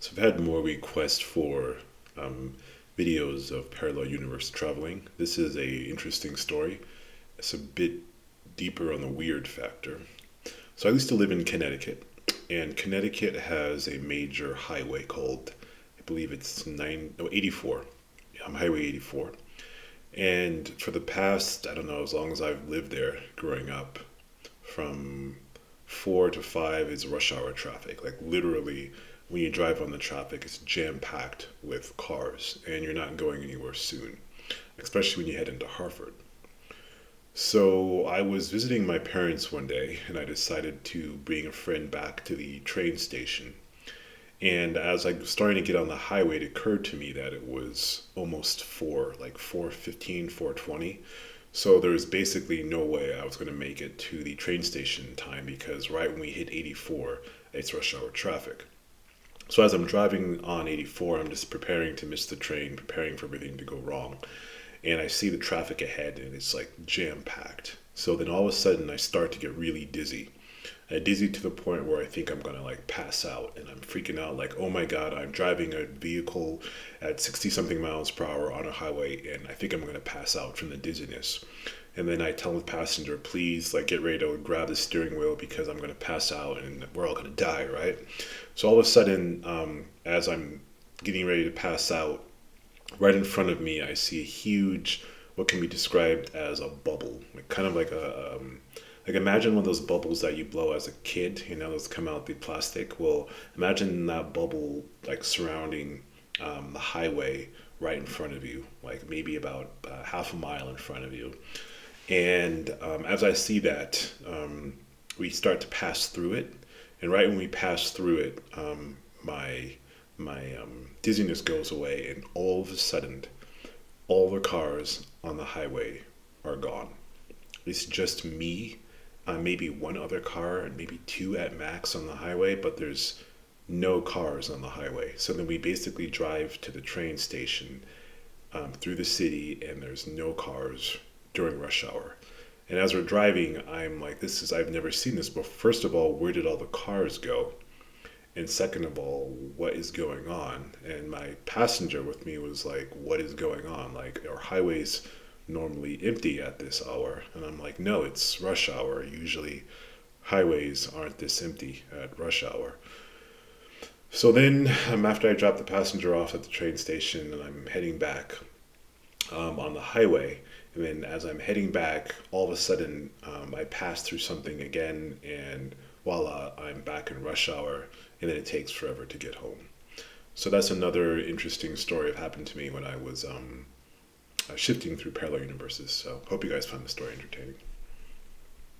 So I've had more requests for um, videos of parallel universe traveling. This is a interesting story. It's a bit deeper on the weird factor. So I used to live in Connecticut, and Connecticut has a major highway called, I believe it's 84. Highway 84. And for the past, I don't know, as long as I've lived there growing up, from 4 to 5 is rush hour traffic. Like literally, when you drive on the traffic, it's jam packed with cars, and you're not going anywhere soon, especially when you head into Hartford. So I was visiting my parents one day, and I decided to bring a friend back to the train station. And as I was starting to get on the highway, it occurred to me that it was almost 4, like 4:15, 4:20. So there was basically no way I was going to make it to the train station in time because right when we hit 84, it's rush hour traffic. So as I'm driving on 84, I'm just preparing to miss the train, preparing for everything to go wrong. And I see the traffic ahead and it's like jam packed. So then all of a sudden I start to get really dizzy. Dizzy to the point where I think I'm gonna like pass out, and I'm freaking out like, oh my god, I'm driving a vehicle at 60 something miles per hour on a highway, and I think I'm gonna pass out from the dizziness. And then I tell the passenger, please, like, get ready to grab the steering wheel because I'm gonna pass out and we're all gonna die, right? So all of a sudden, as I'm getting ready to pass out, right in front of me, I see a huge, what can be described as a bubble, like kind of like like imagine one of those bubbles that you blow as a kid, those come out the plastic. Well, imagine that bubble like surrounding the highway right in front of you, like maybe about half a mile in front of you. And as I see that, we start to pass through it, and right when we pass through it, my dizziness goes away, and all of a sudden, all the cars on the highway are gone. It's just me, maybe one other car, and maybe two at max on the highway, but there's no cars on the highway. So then we basically drive to the train station through the city, and there's no cars during rush hour. And as we're driving, I'm like, I've never seen this before. First of all, where did all the cars go? And second of all, what is going on? And my passenger with me was like, what is going on? Like, our highways normally empty at this hour? And I'm like, no, it's rush hour. Usually highways aren't this empty at rush hour. So then, after I drop the passenger off at the train station and I'm heading back on the highway, and then as I'm heading back, all of a sudden I pass through something again, and voila, I'm back in rush hour, and then it takes forever to get home. So that's another interesting story that happened to me when I was shifting through parallel universes. So hope you guys found the story entertaining.